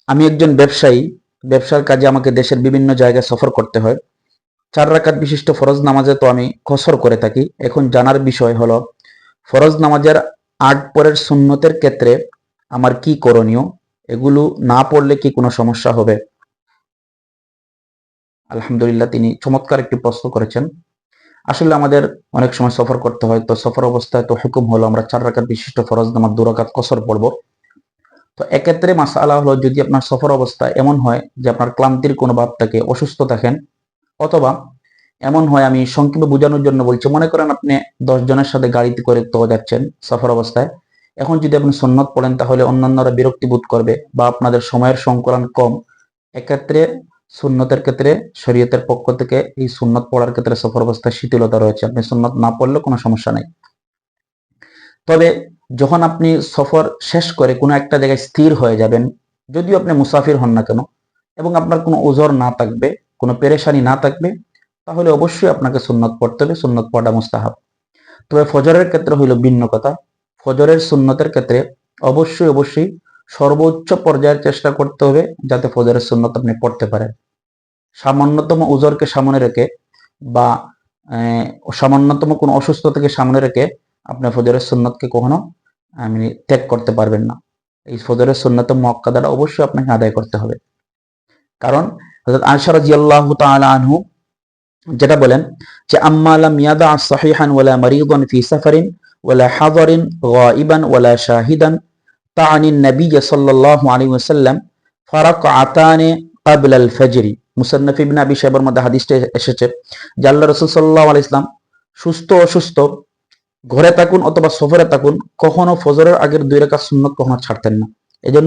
আমি একজন ব্যবসায়ী। ব্যবসার কাজে আমাকে দেশের বিভিন্ন জায়গায় সফর করতে হয়। 4 রাকাত বিশিষ্ট ফরজ নামাজে তো আমি কসর করে থাকি। এখন জানার বিষয় হলো, ফরজ নামাজের 8 পরের সুন্নতের ক্ষেত্রে আমার কি করণীয়? এগুলো না পড়লে কি কোনো সমস্যা হবে? আলহামদুলিল্লাহ, তিনি চমৎকার একটি প্রশ্ন করেছেন। আসলে আমাদের অনেক সময় সফর করতে হয়, তো সফর অবস্থায় তো হুকুম হলো আমরা 4 রাকাত বিশিষ্ট ফরজ নামাজ 2 রাকাত কসর পড়বো। তো এক্ষেত্রে মাসআলা হলো, যদি আপনার সফর অবস্থা এমন হয় যে আপনার ক্লান্তির কোনো ভাব থাকে, অসুস্থ থাকেন, অথবা এমন হয়, আমি সংক্ষেপে বোঝানোর জন্য বলছি, মনে করেন আপনি 10 জনের সাথে গাড়িতে করে তো যাচ্ছেন সফর অবস্থায়। এখন যদি আপনি সুন্নত পড়েন তাহলে অন্যান্যরা বিরক্তি বোধ করবে বা আপনাদের সময়ের সংকলন কম। এক্ষেত্রে সুন্নতের ক্ষেত্রে শরীয়তের পক্ষ থেকে এই সুন্নত পড়ার ক্ষেত্রে সফর অবস্থায় শিথিলতা রয়েছে, আপনি সুন্নত না পড়লে কোনো সমস্যা নেই। তবে যখন আপনি সফর শেষ করে কোনো একটা জায়গায় স্থির হয়ে যাবেন, যদিও আপনি মুসাফির হন না কেন, এবং আপনার কোনো ওজর না থাকবে, কোনো পেরেশানি না থাকবে, তাহলে অবশ্যই আপনাকে সুন্নত পড়তে হবে, সুন্নত পড়া মুস্তাহাব। তবে ফজরের ক্ষেত্রে হইল ভিন্ন কথা। ফজরের সুন্নতের ক্ষেত্রে অবশ্যই অবশ্যই সর্বোচ্চ পর্যায়ের চেষ্টা করতে হবে যাতে ফজরের সুন্নত আপনি পড়তে পারেন। সামান্যতম ওজরকে সামনে রেখে বা সামান্যতম কোনো অসুস্থতাকে সামনে রেখে আপনি ফজরের সুন্নতকে কখনো ত্যাগ করতে পারবেন না। এই ফজরের সুন্নত মুআক্কাদাটা অবশ্যই আপনাকে আদায় করতে হবে। কারণ হযরত আয়েশা রাদিয়াল্লাহু তাআলা আনহু যেটা বলেন যে, আম্মা লাম ইয়াদা সাহিহান ওয়ালা মারিদান ফি সাফারিন ওয়ালা হাদারিন গায়িবান ওয়ালা শাহিদান তাআনি নবী সাল্লাল্লাহু আলাইহি ওয়াসাল্লাম ফারাকআতানি ক্বাবলা আল ফজরি। মুসান্নাফ ইবনে আবি শাইবার মধ্যে হাদিসটা এসেছে যে আল্লাহ রাসূল সাল্লাল্লাহু আলাইহি ওয়াসাল্লাম সুস্থ অসুস্থ, ঘরে থাকুন অথবা সফরে থাকুন, কখনো ফজরের আগের 2 রাকাত সুন্নত কখনো ছাড়তেন না। এজন্য